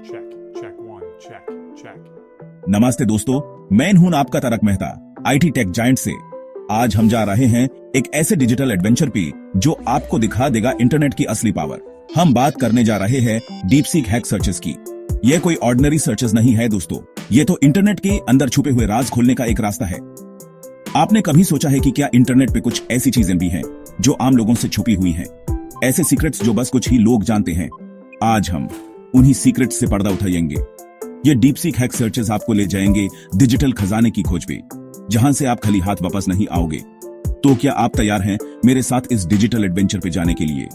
Check, check one, check, check. नमस्ते दोस्तों, मैं हूं आपका Tarak Mehta IT tech giant से। आज हम जा रहे हैं एक ऐसे डिजिटल एडवेंचर पे जो आपको दिखा देगा इंटरनेट की असली पावर। हम बात करने जा रहे हैं डीप सीक हैक सर्चेस की। ये कोई ऑर्डिनरी सर्चेस नहीं है दोस्तों, ये तो इंटरनेट के अंदर छुपे हुए राज खोलने का एक रास्ता है। आपने कभी सोचा है कि क्या इंटरनेट पे कुछ ऐसी चीजें भी हैं जो आम लोगों से छुपी हुई हैं, ऐसे सीक्रेट्स जो बस कुछ ही लोग जानते हैं। आज हम उन्हीं सीक्रेट्स से पर्दा उठाएंगे। ये डीप सीक हैक सर्चेस आपको ले जाएंगे डिजिटल खजाने की खोज पे, जहां से आप खाली हाथ वापस नहीं आओगे। तो क्या आप तैयार हैं मेरे साथ इस डिजिटल एडवेंचर पे जाने के लिए?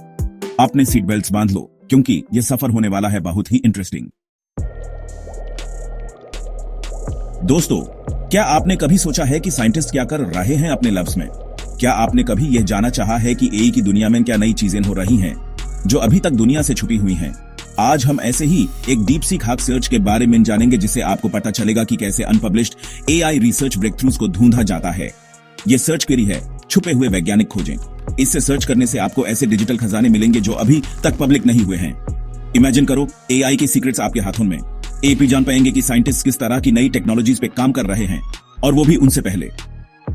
अपने सीट बेल्ट्स बांध लो, क्योंकि ये सफर होने वाला है बहुत ही इंटरेस्टिंग। दोस्तों, क्या आपने कभी सोचा है कि साइंटिस्ट क्या कर रहे हैं अपने लैब्स में? क्या आपने कभी यह जाना चाहा है कि एआई की दुनिया में क्या नई चीजें हो रही हैं जो अभी तक दुनिया से छुपी हुई हैं? आज हम ऐसे ही एक डीप सीक हैक सर्च के बारे में जानेंगे, जिससे आपको पता चलेगा कि कैसे अनपब्लिश्ड एआई रिसर्च ब्रेकथ्रूज को ढूंढा जाता है। ये सर्च क्वेरी है छुपे हुए वैज्ञानिक खोजें। इससे सर्च करने से आपको ऐसे डिजिटल खजाने मिलेंगे जो अभी तक पब्लिक नहीं हुए हैं। इमेजिन करो, एआई के सीक्रेट्स आपके हाथों में। आप जान पाएंगे कि साइंटिस्ट किस तरह की नई टेक्नोलॉजीज पे काम कर रहे हैं, और वो भी उनसे पहले।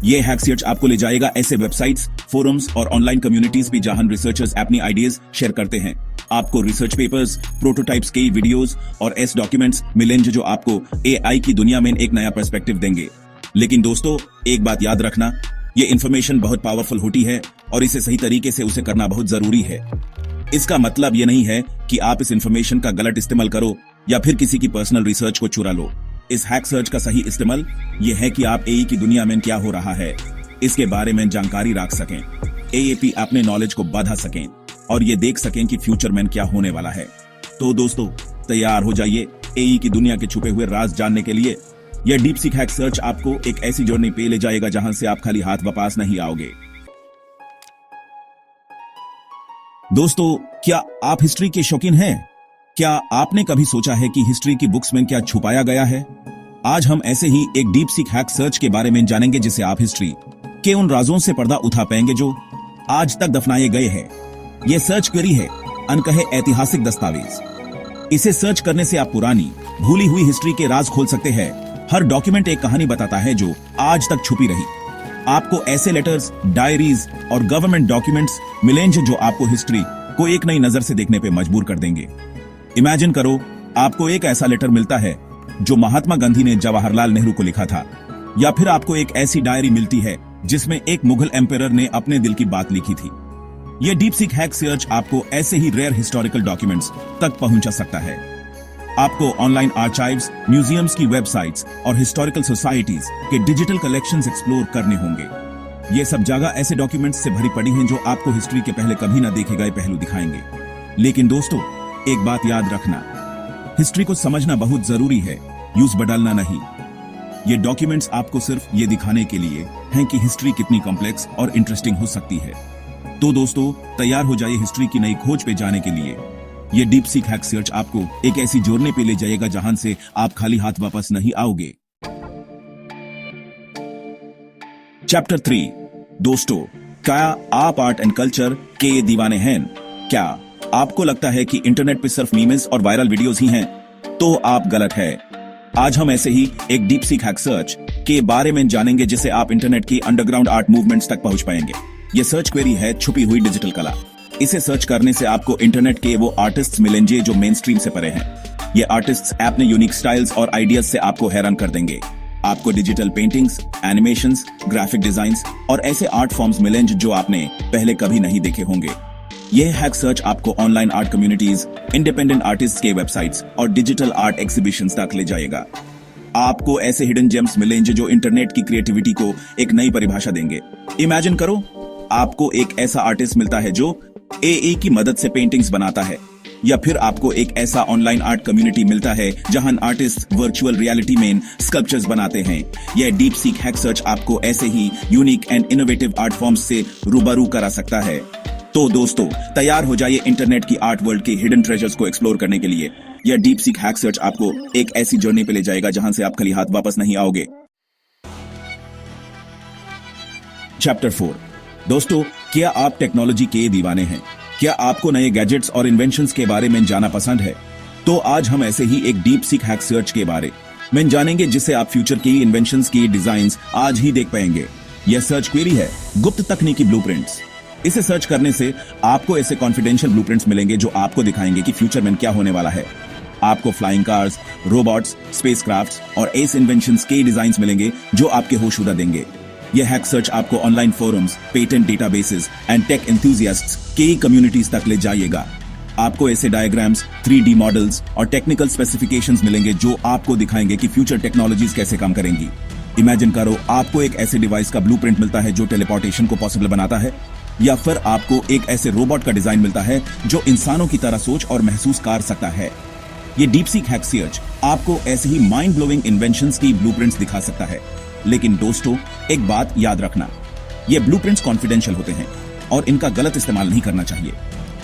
ये हैक सर्च आपको ले जाएगा ऐसे वेबसाइट्स, फोरम्स और ऑनलाइन कम्युनिटीज पे जहां रिसर्चर्स अपनी आइडियाज शेयर करते हैं। आपको रिसर्च पेपर्स, प्रोटोटाइप्स के वीडियोस और ऐसे डॉक्यूमेंट्स मिलेंगे जो आपको एआई की दुनिया में एक नया पर्सपेक्टिव देंगे। लेकिन दोस्तों, एक बात याद रखना, ये इन्फॉर्मेशन बहुत पावरफुल होती है और इसे सही तरीके से उसे करना बहुत जरूरी है। इसका मतलब ये नहीं है कि आप इस इन्फॉर्मेशन का गलत इस्तेमाल करो या फिर किसी की पर्सनल रिसर्च को चुरा लो। इस हैक सर्च का सही इस्तेमाल यह है कि आप एआई की दुनिया में क्या हो रहा है इसके बारे में जानकारी रख सकें, एआई अपने नॉलेज को बढ़ा सकें और ये देख सकें कि फ्यूचर में क्या होने वाला है। तो दोस्तों, तैयार हो जाइए एआई की दुनिया के छुपे हुए राज जानने के लिए। यह डीप सीक हैक सर्च आपको एक ऐसी जर्नी पे ले जाएगा जहां से आप खाली हाथ वापस नहीं आओगे। दोस्तों, क्या आप हिस्ट्री के शौकीन हैं? क्या आपने कभी सोचा है कि हिस्ट्री की बुक्स में क्या छुपाया गया है? आज हम ऐसे ही एक डीप सीक हैक सर्च के बारे में जानेंगे, जिससे आप हिस्ट्री के उन राजों से पर्दा उठा पाएंगे जो आज तक दफनाए गए हैं। यह सर्च क्वेरी है अनकहे ऐतिहासिक दस्तावेज। इसे सर्च करने से आप पुरानी भूली हुई हिस्ट्री के राज खोल सकते हैं। हर डॉक्यूमेंट एक कहानी बताता है जो आज तक छुपी रही। आपको ऐसे लेटर्स, डायरीज और गवर्नमेंट डॉक्यूमेंट्स मिलेंगे जो आपको हिस्ट्री को एक नई नजर से देखने पे मजबूर कर देंगे। इमेजिन करो, आपको एक ऐसा लेटर मिलता है जो महात्मा गांधी ने जवाहरलाल नेहरू को लिखा था, या फिर आपको एक ऐसी डायरी मिलती है जिसमें एक मुगल एम्परर ने अपने दिल की बात लिखी थी। यह डीप सीक हैक सर्च आपको ऐसे ही रेयर हिस्टोरिकल डॉक्यूमेंट्स तक पहुंचा सकता है। आपको ऑनलाइन आर्काइव्स, म्यूजियम्स की वेबसाइट्स और हिस्टोरिकल सोसाइटीज के डिजिटल कलेक्शंस एक्सप्लोर करने होंगे। ये सब जगह ऐसे डॉक्यूमेंट्स से भरी पड़ी हैं जो आपको हिस्ट्री के पहले कभी न देखे गए पहलू दिखाएंगे। लेकिन दोस्तों, एक बात याद रखना, हिस्ट्री को समझना बहुत जरूरी है, यूज बदलना नहीं। ये डॉक्यूमेंट्स आपको सिर्फ ये दिखाने के लिए हैं कि हिस्ट्री कितनी कॉम्प्लेक्स और इंटरेस्टिंग हो सकती है। तो दोस्तों, तैयार हो जाइए हिस्ट्री की नई खोज पे जाने के लिए। ये डीप सीक हैक सर्च आपको एक ऐसी जोड़ने पे ले जाएगा जहां से आप खाली हाथ वापस नहीं आओगे। चैप्टर 3। दोस्तों, क्या आप आर्ट एंड कल्चर के दीवाने हैं? क्या आपको लगता है कि इंटरनेट पे सिर्फ मीम्स और वायरल वीडियोस ही हैं? तो आप गलत है। आज हम ऐसे ही एक डीप सीक हैक सर्च के बारे में जानेंगे, जिससे आप इंटरनेट की अंडरग्राउंड आर्ट मूवमेंट्स तक पहुंच पाएंगे। यह सर्च क्वेरी है छुपी हुई डिजिटल कला। इसे सर्च करने से आपको इंटरनेट के वो आर्टिस्ट्स मिलेंगे जो मेन स्ट्रीम से परे हैं। ये आर्टिस्ट्स अपने यूनिक स्टाइल्स और आइडियाज से आपको हैरान कर देंगे। आपको digital paintings, animations, graphic designs और ऐसे आर्ट फॉर्म्स मिलेंगे जो आपने पहले कभी नहीं देखे होंगे। यह हैक सर्च आपको online art communities, independent artist के वेबसाइट्स और डिजिटल आर्ट एग्जीबिशंस तक ले जाएगा। आपको ऐसे हिडन जेम्स मिलेंगे जो इंटरनेट की क्रिएटिविटी को एक नई परिभाषा देंगे। इमेजिन करो, आपको एक ऐसा आर्टिस्ट मिलता है जो एआई की मदद से पेंटिंग्स बनाता है, या फिर आपको एक ऐसा ऑनलाइन आर्ट कम्युनिटी मिलता है जहां आर्टिस्ट वर्चुअल रियलिटी में स्कल्पचर्स बनाते हैं। यह डीप सीक हैक सर्च आपको ऐसे ही unique and innovative art forms से रूबरू करा सकता है। तो दोस्तों, तैयार हो जाइए इंटरनेट की आर्ट वर्ल्ड के हिडन ट्रेजर्स को एक्सप्लोर करने के लिए। यह डीप सीक हैक सर्च आपको एक ऐसी जर्नी पे ले जाएगा जहां से आप खाली हाथ वापस नहीं आओगे। चैप्टर 4। दोस्तों, क्या आप टेक्नोलॉजी के दीवाने हैं? क्या आपको नए गैजेट्स और इन्वेंशंस के बारे में जानना पसंद है? तो आज हम ऐसे ही एक डीप सीक हैक सर्च के बारे में जानेंगे जिससे आप फ्यूचर की इन्वेंशंस की डिजाइन्स आज ही देख पाएंगे। यह सर्च क्वेरी है गुप्त तकनीकी ब्लूप्रिंट्स। इसे सर्च करने से आपको ऐसे कॉन्फिडेंशियल ब्लूप्रिंट्स मिलेंगे जो आपको दिखाएंगे कि फ्यूचर में क्या होने वाला है। आपको फ्लाइंग कार्स, रोबोट्स, स्पेसक्राफ्ट्स और एस इन्वेंशंस के डिजाइन्स मिलेंगे जो आपके होश उड़ा देंगे। यह हैक सर्च आपको online forums, patent databases and tech enthusiasts की कम्युनिटीज तक ले जाएगा। आपको ऐसे डायग्राम्स, 3D मॉडल्स और टेक्निकल स्पेसिफिकेशंस मिलेंगे जो आपको दिखाएंगे कि फ्यूचर टेक्नोलॉजीज कैसे काम करेंगी। इमेजिन करो आपको एक ऐसे डिवाइस का ब्लूप्रिंट मिलता है जो टेलीपोर्टेशन को पॉसिबल बनाता है, या फिर आपको एक ऐसे रोबोट का डिजाइन मिलता है जो इंसानों की तरह सोच और महसूस कर सकता है। ये डीपसीक हैक सर्च आपको ऐसे ही माइंड ब्लोइंग इन्वेंशंस की ब्लूप्रिंट्स दिखा सकता है। लेकिन दोस्तों, एक बात याद रखना, ये ब्लूप्रिंट्स कॉन्फिडेंशियल होते हैं और इनका गलत इस्तेमाल नहीं करना चाहिए।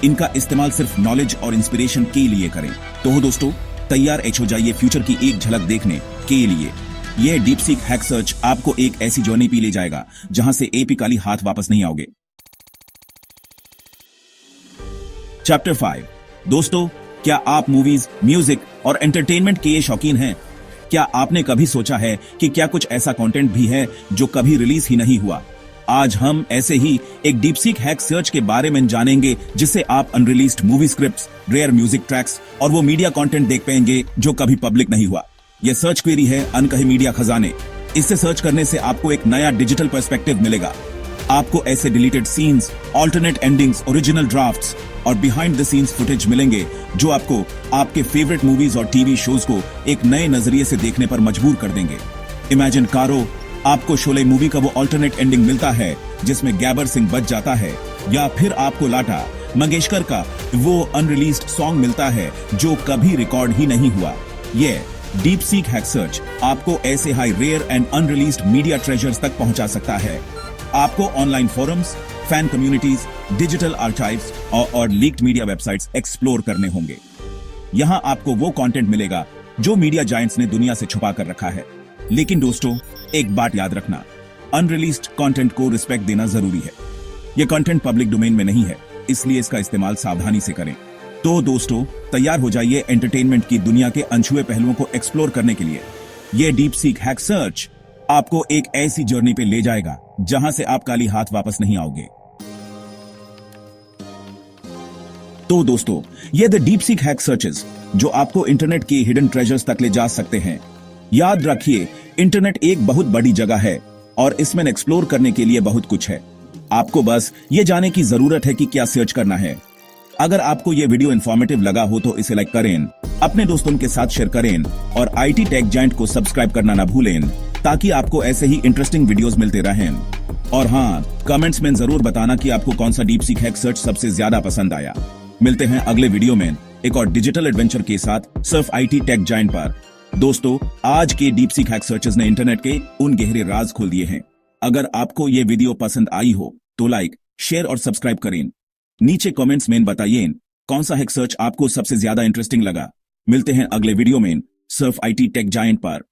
इनका इस्तेमाल सिर्फ नॉलेज और इंस्पिरेशन के लिए करें। तो दोस्तों, तैयार हो जाइए फ्यूचर की एक झलक देखने के लिए। यह डीपसीक हैक सर्च आपको एक ऐसी जर्नी पे ले जाएगा जहां से एपी काली हाथ वापस नहीं आओगे। चैप्टर 5। दोस्तों, क्या आप मूवीज, म्यूजिक और एंटरटेनमेंट के शौकीन हैं? क्या आपने कभी सोचा है कि क्या कुछ ऐसा कंटेंट भी है जो कभी रिलीज ही नहीं हुआ? आज हम ऐसे ही एक डीपसीक हैक सर्च के बारे में जानेंगे जिससे आप unreleased movie scripts, rare music tracks और वो मीडिया कंटेंट देख पाएंगे जो कभी पब्लिक नहीं हुआ। यह सर्च क्वेरी है अनकहे मीडिया खजाने। इससे सर्च करने से आपको एक नया डिजिटल पर्सपेक्टिव मिलेगा। आपको ऐसे deleted scenes, alternate endings, original drafts और बिहाइंड द सीन्स फुटेज मिलेंगे जो आपको आपके फेवरेट मूवीज और टीवी शोज को एक नए नजरिए से देखने पर मजबूर कर देंगे। इमेजिन करो आपको शोले मूवी का वो ऑल्टरनेट एंडिंग मिलता है जिसमें गैबर सिंह बच जाता है, या फिर आपको लाटा मंगेशकर का वो अनरिलीज्ड सॉन्ग मिलता है जो कभी रिकॉर्ड ही नहीं हुआ। ये डीपसीक हैक सर्च आपको ऐसे high rare and unreleased media treasures तक पहुंचा सकता है। आपको online forums, fan communities, digital archives और लीक्ड मीडिया वेबसाइट्स एक्सप्लोर करने होंगे। यहां आपको वो कंटेंट मिलेगा जो मीडिया जायंट्स ने दुनिया से छुपा कर रखा है। लेकिन दोस्तों, एक बात याद रखना, अनरिलीज्ड कंटेंट को रिस्पेक्ट देना जरूरी है। यह कंटेंट पब्लिक डोमेन में नहीं है, इसलिए इसका इस्तेमाल सावधानी से करें। तो दोस्तों, तैयार हो जाइए एंटरटेनमेंट की दुनिया के अनछुए पहलुओं को एक्सप्लोर करने के लिए। यह डीपसीक हैक सर्च आपको एक ऐसी जर्नी पे ले जाएगा जहां से आप काली हाथ वापस नहीं आओगे। तो दोस्तों, ये द डीपसीक हैक सर्चेस जो आपको इंटरनेट के हिडन ट्रेजर्स तक ले जा सकते हैं। याद रखिए, इंटरनेट एक बहुत बड़ी जगह है और इसमें एक्सप्लोर करने के लिए बहुत कुछ है। आपको बस ये जाने की जरूरत है कि क्या सर्च करना है। अगर आपको ये वीडियो इंफॉर्मेटिव लगा हो तो इसे लाइक करें, अपने दोस्तों के साथ शेयर करें और आईटी टेक जायंट को सब्सक्राइब करना ना भूलें ताकि आपको ऐसे ही इंटरेस्टिंग वीडियोस मिलते रहें। और हाँ, कमेंट्स में जरूर बताना कि आपको कौन सा डीपसीक हैक सर्च सबसे ज्यादा पसंद आया। मिलते हैं अगले वीडियो में एक और डिजिटल एडवेंचर के साथ सिर्फ आईटी टेक जायंट पर। दोस्तों, आज के डीपसीक हैक सर्चेस ने इंटरनेट के उन गहरे राज खोल दिए हैं। अगर आपको ये वीडियो पसंद आई हो तो लाइक, शेयर और सब्सक्राइब करें। नीचे कमेंट्स में बताइए कौन सा हैक सर्च आपको सबसे ज्यादा इंटरेस्टिंग लगा। मिलते हैं अगले वीडियो में सिर्फ आईटी टेक जायंट पर।